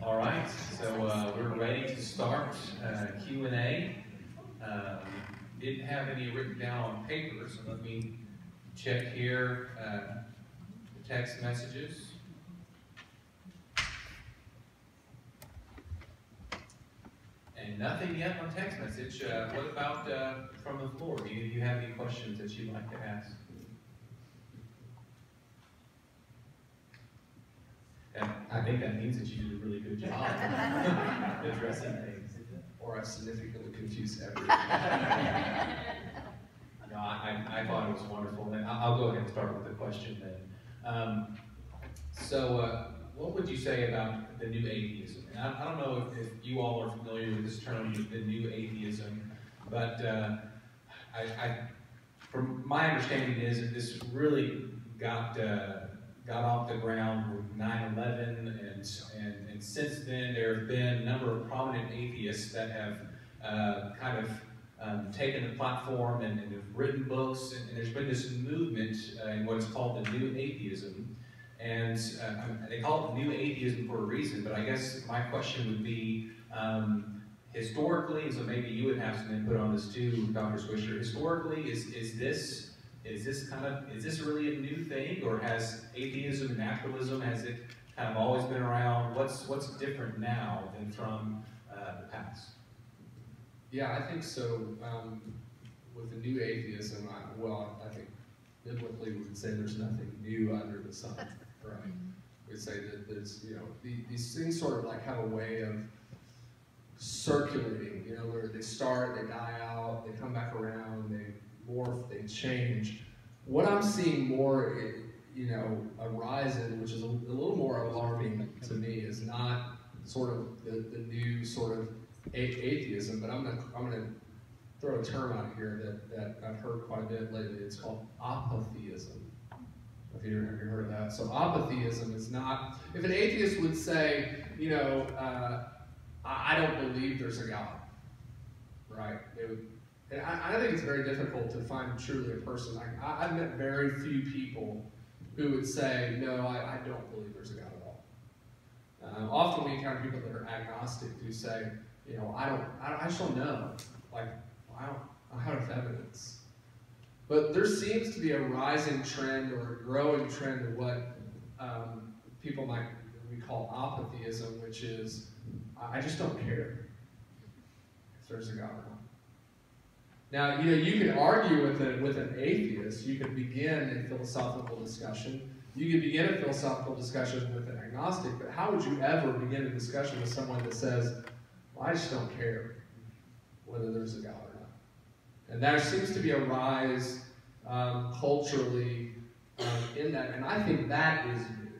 All right, so we're ready to start Q&A. Didn't have any written down on paper, so let me check here the text messages. And nothing yet on text message. What about from the floor? Do you have any questions that you'd like to ask? I think that means that you did a really good job addressing things. Or I significantly confused everything. No, I thought it was wonderful. And I'll go ahead and start with the question then. What would you say about the new atheism? And I don't know if you all are familiar with this term, the new atheism, but from my understanding is that this really got off the ground with 9/11, and since then there have been a number of prominent atheists that have taken the platform and have written books, and there's been this movement in what is called the new atheism. And they call it new atheism for a reason, but I guess my question would be, historically, and so maybe you would have some input on this too, Dr. Swisher, historically, is this really a new thing, or has atheism and naturalism, has it kind of always been around? What's different now than from the past? Yeah, I think so. With the new atheism, I think biblically we would say there's nothing new under the sun, right? We'd say that there's, these things sort of like have a way of circulating, where they start, they die out, they come back around, they morph, they change. What I'm seeing more, a rise in, which is a little more alarming to me, is not sort of the new sort of atheism, but I'm gonna throw a term out here that I've heard quite a bit lately. It's called apatheism. Have you heard of that? So apatheism is not, if an atheist would say, I don't believe there's a God, right? They would. And I think it's very difficult to find truly a person. I've met very few people who would say, no, I don't believe there's a God at all. Often we encounter people that are agnostic who say, I just don't know. Like, I don't have evidence. But there seems to be a rising trend or a growing trend of what people we call apatheism, which is, I just don't care if there's a God or not. Now, you can argue with an atheist. You can begin a philosophical discussion. You can begin a philosophical discussion with an agnostic, but how would you ever begin a discussion with someone that says, well, I just don't care whether there's a God or not? And there seems to be a rise culturally in that, and I think that is new.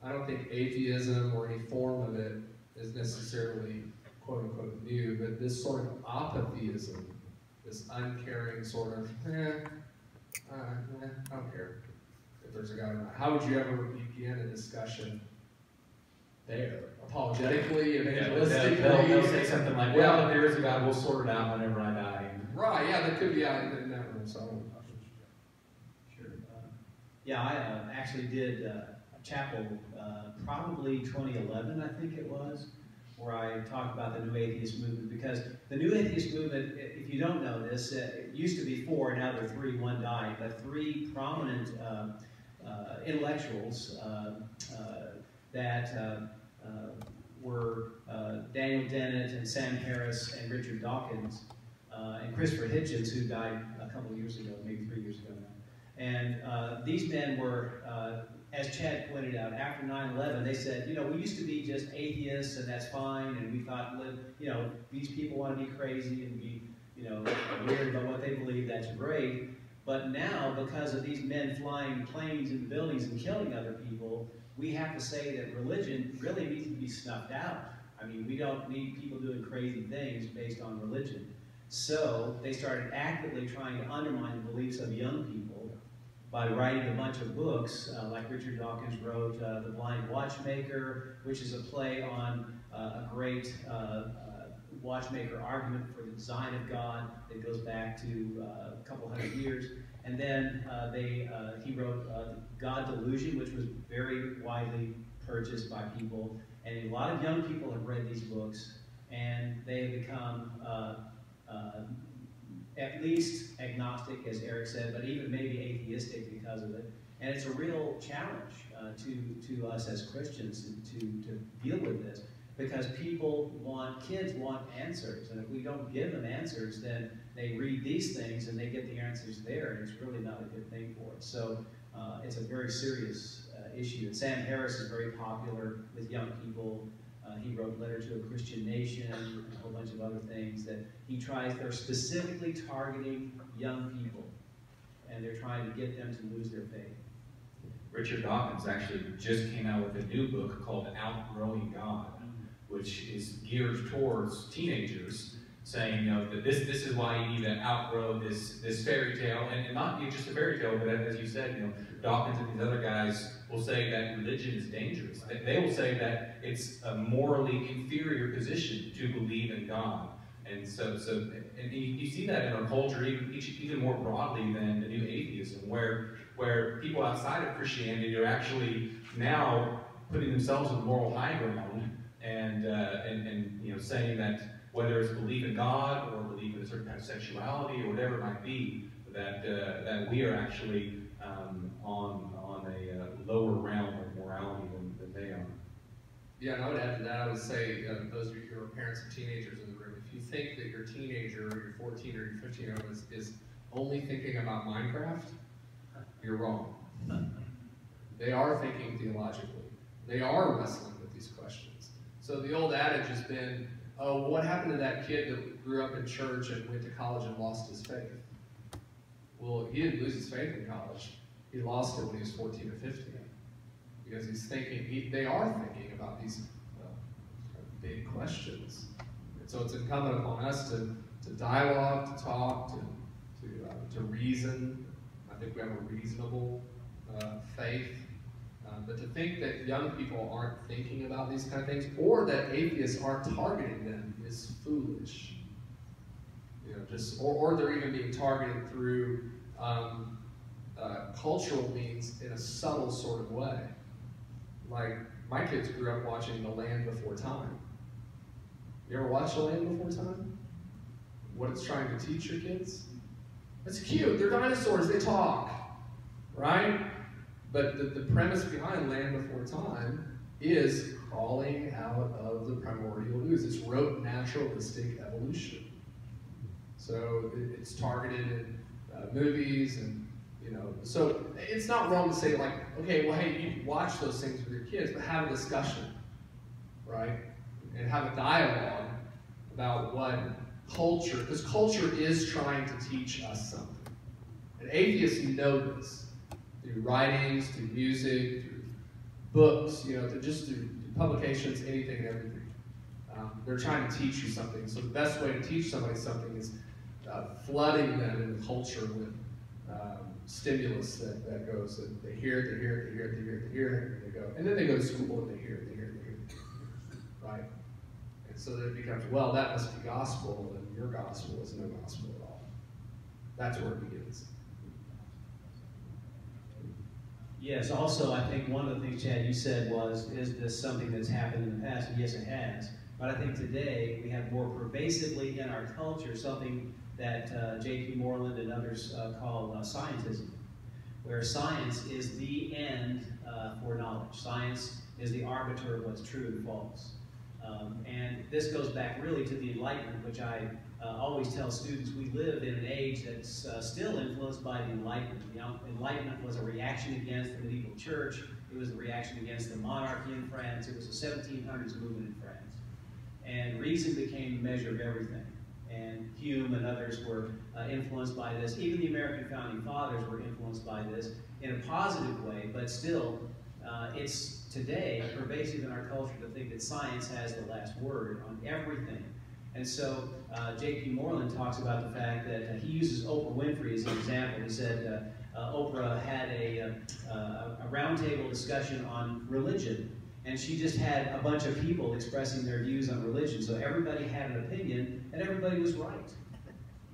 I don't think atheism or any form of it is necessarily quote-unquote new, but this sort of apatheism, this uncaring sort of, I don't care if there's a God or not. How would you ever begin a discussion there? Apologetically, evangelistically? They'll say something like, well, if there is a God, we'll sort it out whenever I die. Right, yeah, that could be out in that room. So. Sure. I actually did a chapel, probably 2011, I think it was, where I talked about the new atheist movement, because the new atheist movement, if you don't know this, it used to be 4, now there are 3, one died, but 3 prominent intellectuals that were Daniel Dennett and Sam Harris and Richard Dawkins and Christopher Hitchens, who died a couple of years ago, maybe 3 years ago now. And these men were, as Chad pointed out, after 9/11, they said, we used to be just atheists, and that's fine, and we thought, these people want to be crazy and be, weird about what they believe, that's great. But now, because of these men flying planes into buildings and killing other people, we have to say that religion really needs to be snuffed out. I mean, we don't need people doing crazy things based on religion. So they started actively trying to undermine the beliefs of young people by writing a bunch of books, like Richard Dawkins wrote The Blind Watchmaker, which is a play on a great watchmaker argument for the design of God that goes back to a couple hundred years. And then he wrote God Delusion, which was very widely purchased by people, and a lot of young people have read these books, and they have become at least agnostic, as Eric said, but even maybe atheistic because of it. And it's a real challenge to us as Christians to deal with this, because kids want answers, and if we don't give them answers, then they read these things and they get the answers there, and it's really not a good thing for us. So it's a very serious issue. And Sam Harris is very popular with young people. He wrote Letter to a Christian Nation and a whole bunch of other things that they're specifically targeting young people, and they're trying to get them to lose their faith. Richard Dawkins actually just came out with a new book called Outgrowing God, which is geared towards teenagers, saying, that this is why you need to outgrow this fairy tale, and not just a fairy tale, but as you said, Dawkins and these other guys will say that religion is dangerous. They will say that it's a morally inferior position to believe in God. And and you see that in our culture even more broadly than the new atheism, where people outside of Christianity are actually now putting themselves on the moral high ground and saying that whether it's belief in God or belief in a certain kind of sexuality or whatever it might be, that we are actually on a lower realm of morality than they are. Yeah, and I would add to that, I would say, those of you who are parents of teenagers in the room, if you think that your teenager, or your 14 or your 15-year-old is only thinking about Minecraft, you're wrong. They are thinking theologically. They are wrestling with these questions. So the old adage has been, oh, what happened to that kid that grew up in church and went to college and lost his faith? Well, he didn't lose his faith in college. He lost it when he was 14 or 15. Because he's thinking, they are thinking about these big questions. And so it's incumbent upon us to dialogue, to talk, to reason. I think we have a reasonable faith. But to think that young people aren't thinking about these kind of things, or that atheists aren't targeting them, is foolish. Or they're even being targeted through cultural means in a subtle sort of way. Like, my kids grew up watching The Land Before Time. You ever watch The Land Before Time? What it's trying to teach your kids? It's cute, they're dinosaurs, they talk, right? But the premise behind Land Before Time is crawling out of the primordial ooze. It's rote naturalistic evolution. So it's targeted in movies, and so it's not wrong to say, like, okay, well, hey, you watch those things with your kids, but have a discussion, right? And have a dialogue about what culture, because culture is trying to teach us something. And atheists know this through writings, through music, through books, through publications, anything and everything. They're trying to teach you something. So the best way to teach somebody something is flooding them in the culture with stimulus that goes, and they hear it, and they go, and then they go to school and they hear it, right? And so then it becomes, well, that must be gospel, and your gospel is no gospel at all. That's where it begins. Yes, also, I think one of the things, Chad, you said was, is this something that's happened in the past? And yes, it has. But I think today we have more pervasively in our culture something that J.P. Moreland and others call scientism, where science is the end for knowledge. Science is the arbiter of what's true and false. And this goes back really to the Enlightenment, which I always tell students we live in an age that's still influenced by the Enlightenment. The Enlightenment was a reaction against the medieval church. It was a reaction against the monarchy in France. It was a 1700s movement in France. And reason became the measure of everything. And Hume and others were influenced by this. Even the American founding fathers were influenced by this in a positive way, but still, it's today pervasive in our culture to think that science has the last word on everything. And so J.P. Moreland talks about the fact that he uses Oprah Winfrey as an example. He said Oprah had a roundtable discussion on religion, and she just had a bunch of people expressing their views on religion. So everybody had an opinion, and everybody was right.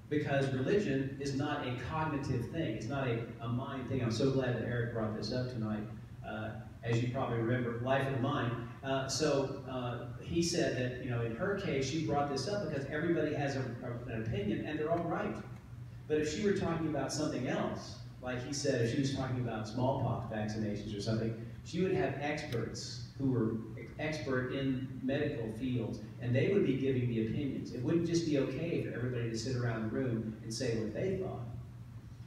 Because religion is not a cognitive thing. It's not a mind thing. I'm so glad that Eric brought this up tonight. as you probably remember, Life of Mine. He said that, in her case, she brought this up because everybody has an opinion and they're all right. But if she were talking about something else, like he said, if she was talking about smallpox vaccinations or something, she would have experts who were expert in medical fields, and they would be giving the opinions. It wouldn't just be okay for everybody to sit around the room and say what they thought.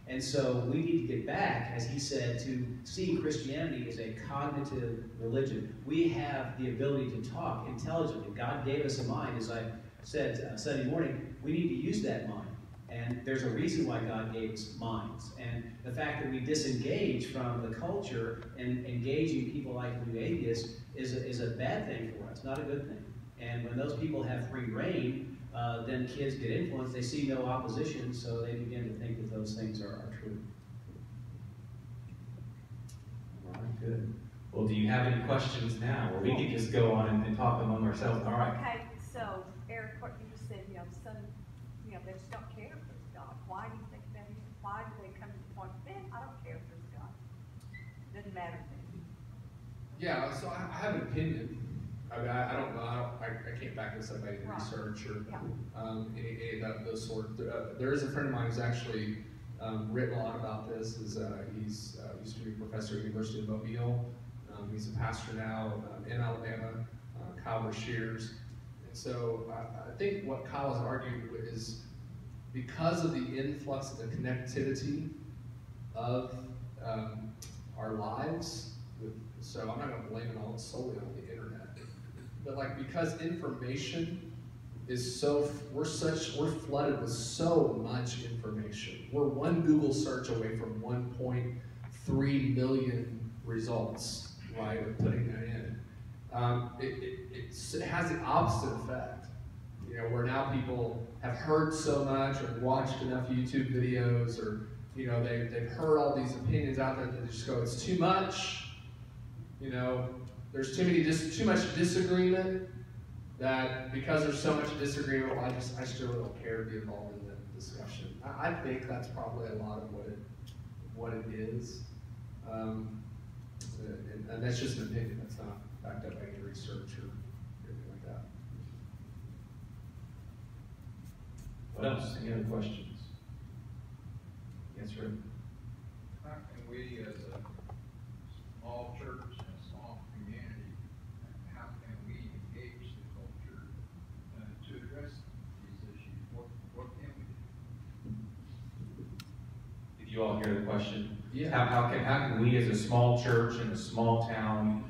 And so we need to get back, as he said, to seeing Christianity as a cognitive religion. We have the ability to talk intelligently. God gave us a mind, as I said Sunday morning. We need to use that mind. And there's a reason why God gave us minds. And the fact that we disengage from the culture and engaging people like the new atheists is a bad thing for us, not a good thing. And when those people have free reign, then kids get influenced. They see no opposition, so they begin to think that those things are true. All right, good. Well, do you have any questions now? Or we can just go on and talk among ourselves. All right. Okay, so Eric, what you just said, some, they just don't care if there's God. Why do you think that is? Why do they come to the point, man, I don't care if there's God. Doesn't matter to me. Yeah, so I have an opinion. I mean, I don't know. I can't back this up by any research or any of those sort. There is a friend of mine who's actually written a lot about this. He's used to be a professor at the University of Mobile. He's a pastor now in Alabama, Kyle Shears. And so I think what Kyle has argued is because of the influx of the connectivity of our lives. So I'm not going to blame it all solely on the internet. But because information is we're flooded with so much information. We're one Google search away from 1.3 million results, right, of putting that in. It has the opposite effect. Where now people have heard so much or watched enough YouTube videos or, they've heard all these opinions out there that they just go, it's too much. There's too much disagreement that because there's so much disagreement, I still really don't care to be involved in the discussion. I think that's probably a lot of what it is. And that's just an opinion. That's not backed up by any research or anything like that. What else? Any other questions? Yes, sir. How can we, as a small church and a small community, how can we engage the culture to address these issues? What can we do? Did you all hear the question? Yeah. How can we, as a small church in a small town,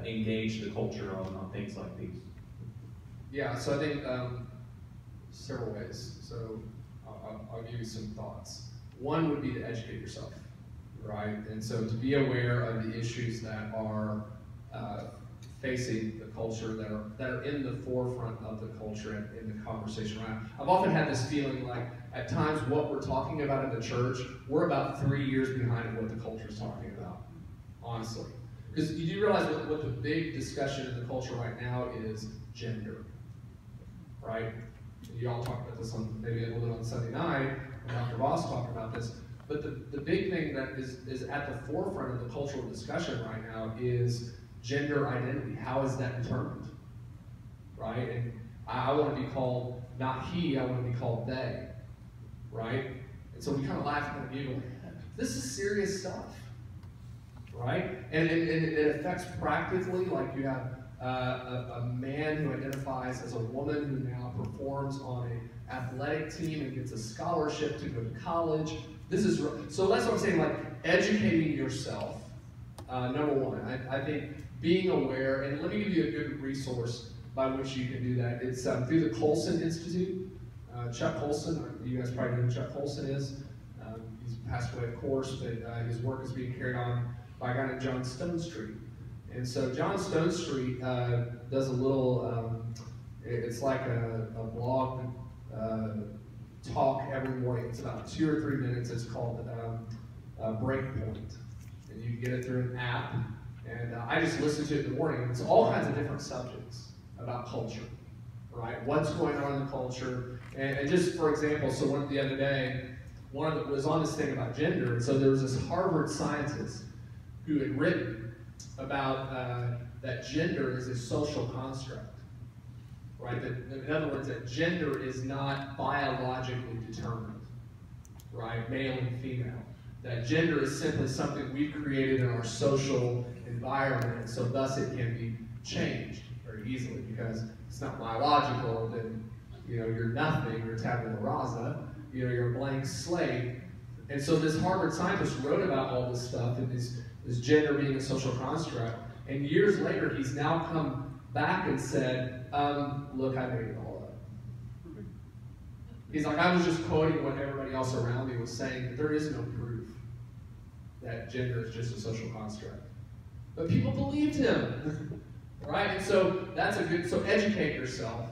engage the culture on things like these? Yeah. So I think several ways. So I'll give you some thoughts. One would be to educate yourself, right? And so to be aware of the issues that are facing the culture, that are in the forefront of the culture in the conversation around. I've often had this feeling like at times what we're talking about in the church, we're about 3 years behind what the culture is talking about, honestly. Because you do realize what the big discussion in the culture right now is gender, right? You all talked about this maybe a little bit on Sunday night, and Dr. Voss talked about this. But the big thing that is at the forefront of the cultural discussion right now is gender identity. How is that determined, right? And I want to be called not he, I want to be called they, right? And so we kind of laugh at the like, this is serious stuff, right? And it affects practically, like you have a man who identifies as a woman who now performs on an athletic team and gets a scholarship to go to college. So that's what I'm saying, like educating yourself, number one. I think being aware, and let me give you a good resource by which you can do that. It's through the Colson Institute. Chuck Colson, you guys probably know who Chuck Colson is. He's passed away, of course, but his work is being carried on by a guy named John Stonestreet. And so John Stonestreet does a little, it's like a blog talk every morning. It's about 2 or 3 minutes. It's called Breakpoint. And you can get it through an app. And I just listen to it in the morning. It's all kinds of different subjects about culture, right? What's going on in the culture. And just for example, so the other day, one of them was on this thing about gender. And so there was this Harvard scientist who had written about that gender is a social construct, right? In other words, that gender is not biologically determined, right? Male and female. That gender is simply something we've created in our social environment, and so thus it can be changed very easily because it's not biological. Then you're nothing. You're tabula rasa. You're a blank slate. And so this Harvard scientist wrote about all this stuff and this gender being a social construct. And years later, he's now come back and said, "Look, I made it all up." He's like, I was just quoting what everybody else around me was saying, but there is no proof that gender is just a social construct. But people believed him, right? And so that's so educate yourself.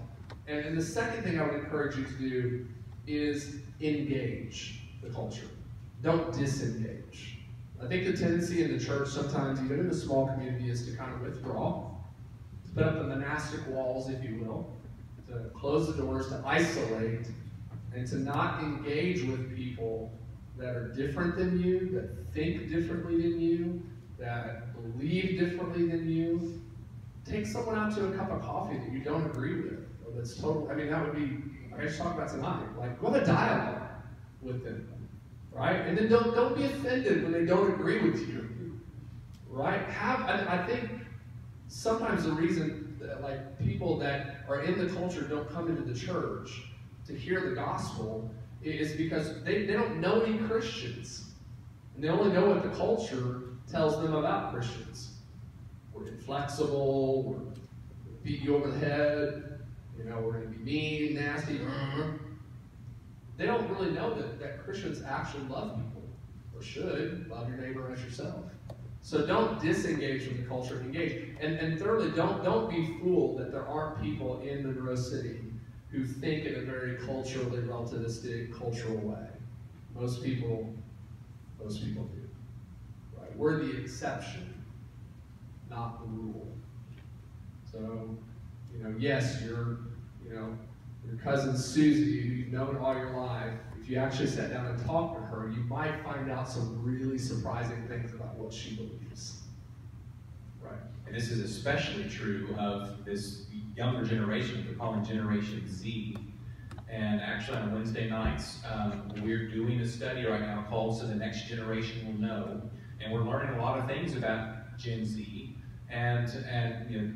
And the second thing I would encourage you to do is engage the culture. Don't disengage. I think the tendency in the church sometimes, even in a small community, is to kind of withdraw, to put up the monastic walls, if you will, to close the doors, to isolate, and to not engage with people that are different than you, that think differently than you, that believe differently than you. Take someone out to a cup of coffee that you don't agree with, or that's total. That would be, like I just talked about tonight, like go have a dialogue with them, right? And then don't be offended when they don't agree with you, right? I think sometimes the reason that, like, people that are in the culture don't come into the church to hear the gospel is because they don't know any Christians. And they only know what the culture tells them about Christians. We're inflexible, we're beat you over the head, we're going to be mean, nasty. They don't really know that Christians actually love people, or should love your neighbor as yourself. So don't disengage from the culture, engage. And thirdly, don't be fooled that there aren't people in Monroe City who think in a very culturally relativistic, cultural way. Most people do. Right? We're the exception, not the rule. So, yes, your cousin Susie, who you've known all your life, if you actually sat down and talked to her, you might find out some really surprising things about what she believes. Right? And this is especially true of this younger generation, we're calling Generation Z. And actually on Wednesday nights, we're doing a study right now called So the Next Generation Will Know. And we're learning a lot of things about Gen Z and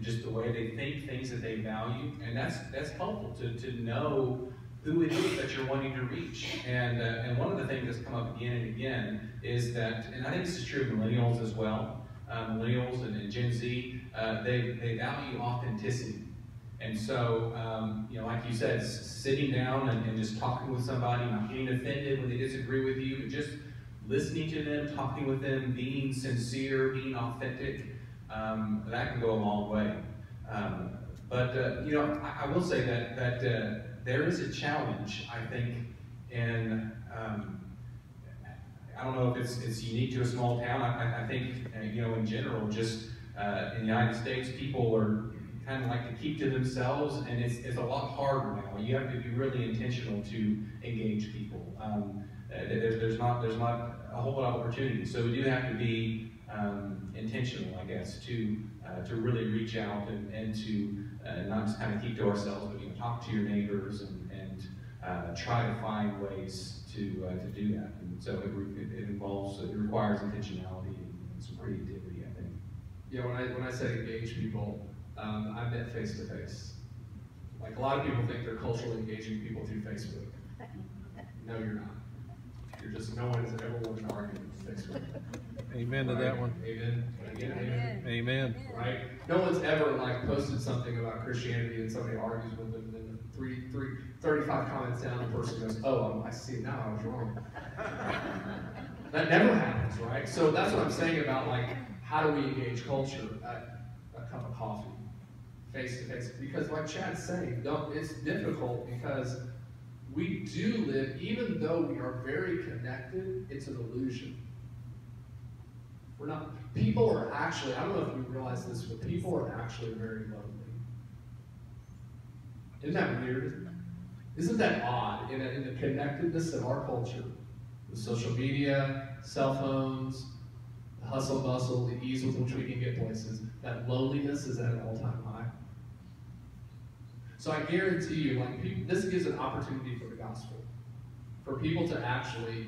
just the way they think, things that they value. And that's helpful to know who it is that you're wanting to reach. And one of the things that's come up again and again is that, and I think this is true of millennials as well, millennials and Gen Z, they value authenticity. And so, like you said, sitting down and just talking with somebody, not getting offended when they disagree with you, but just listening to them, talking with them, being sincere, being authentic, that can go a long way. But I will say that there is a challenge, I think, in I don't know if it's unique to a small town. I think in general, just in the United States, people are kind of like to keep to themselves, and it's a lot harder now. You have to be really intentional to engage people. There's not a whole lot of opportunity, so we do have to be intentional, I guess, to really reach out and to not just kind of keep to ourselves, but talk to your neighbors and try to find ways to do that. And so it requires intentionality and some creativity, I think. Yeah, when I say engage people, I meant face to face. Like, a lot of people think they're culturally engaging people through Facebook. No, you're not. No one has ever won an argument with Facebook. Amen to that one. Amen. Amen. Amen. Right? No one's ever posted something about Christianity and somebody argues with them, and then 35 comments down, the person goes, "Oh, I see now, I was wrong." That never happens, right? So that's what I'm saying about how do we engage culture at a cup of coffee, face to face? Because like Chad's saying, it's difficult because we do live, even though we are very connected, it's an illusion. We're not. People are actually, I don't know if you realize this, but people are actually very lonely. Isn't that weird? Isn't that odd in the connectedness of our culture? With social media, cell phones, the hustle and bustle, the ease with which we can get places, that loneliness is at an all-time high. So I guarantee you, like, this gives an opportunity for the gospel, for people to actually,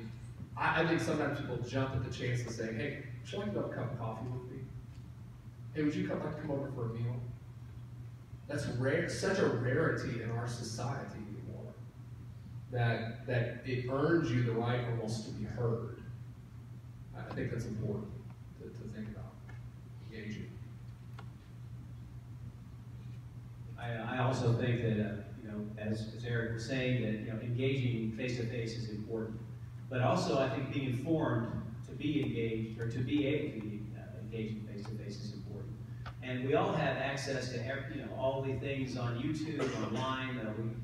I think sometimes people jump at the chance of saying, hey, would you like to have a cup of coffee with me? Hey, would you like to come over for a meal? That's rare, such a rarity in our society anymore, that it earns you the right almost to be heard. I think that's important to think about, engaging. I also think that, as Eric was saying, that, engaging face-to-face is important. But also, I think being informed to be engaged, or to be able to be engaging face-to-face is important. And we all have access to all the things on YouTube, online,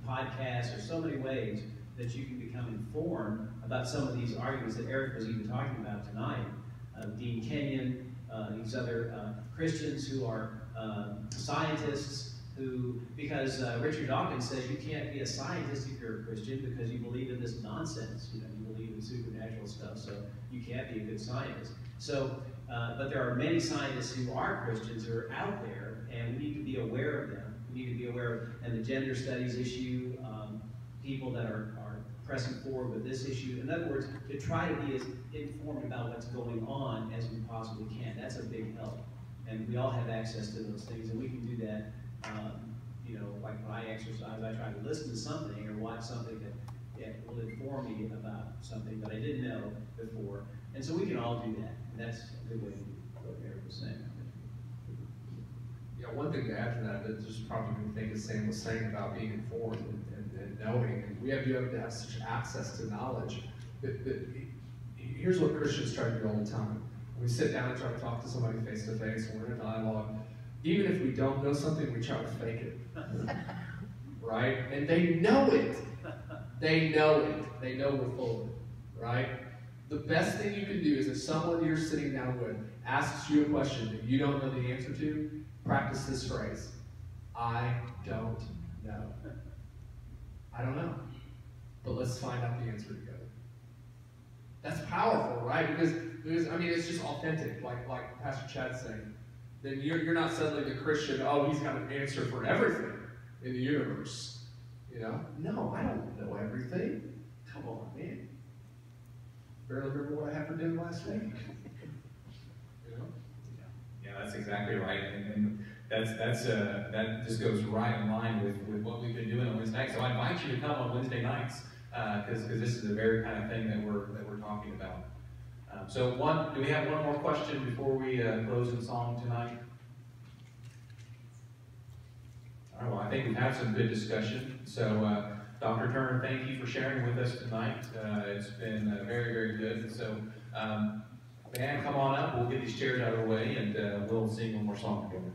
podcasts. There's so many ways that you can become informed about some of these arguments that Eric was even talking about tonight. Dean Kenyon, these other Christians who are scientists, because Richard Dawkins says you can't be a scientist if you're a Christian because you believe in this nonsense. You believe in supernatural stuff, so you can't be a good scientist. So, but there are many scientists who are Christians who are out there, and we need to be aware of them. We need to be aware of, and the gender studies issue, people that are pressing forward with this issue. In other words, to try to be as informed about what's going on as we possibly can. That's a big help. And we all have access to those things, and we can do that. Like when I exercise, I try to listen to something or watch something that will inform me about something that I didn't know before. And so we can all do that. And that's a good way to do what Eric was saying. Yeah, one thing to add to that just probably think as Sam was saying about being informed and knowing, and we have to have such access to knowledge. Here's what Christians try to do all the time. We sit down and try to talk to somebody face to face, and we're in a dialogue. Even if we don't know something, we try to fake it. Right? And they know it. They know it. They know we're full of it. Right? The best thing you can do is if someone you're sitting down with asks you a question that you don't know the answer to, practice this phrase. I don't know. I don't know. But let's find out the answer together. That's powerful, right? Because it's just authentic, like Pastor Chad's saying. Then you're not suddenly the Christian, he's got an answer for everything in the universe. No, I don't know everything. Come on, man. Barely remember what I had for dinner last week. Yeah, that's exactly right. And that just goes right in line with what we've been doing on Wednesday nights. So I invite you to come on Wednesday nights because this is the very kind of thing that we're talking about. Do we have one more question before we close in song tonight? All right, well, I think we've had some good discussion. So, Dr. Turner, thank you for sharing with us tonight. It's been very, very good. So, band, come on up. We'll get these chairs out of the way, and we'll sing one more song together.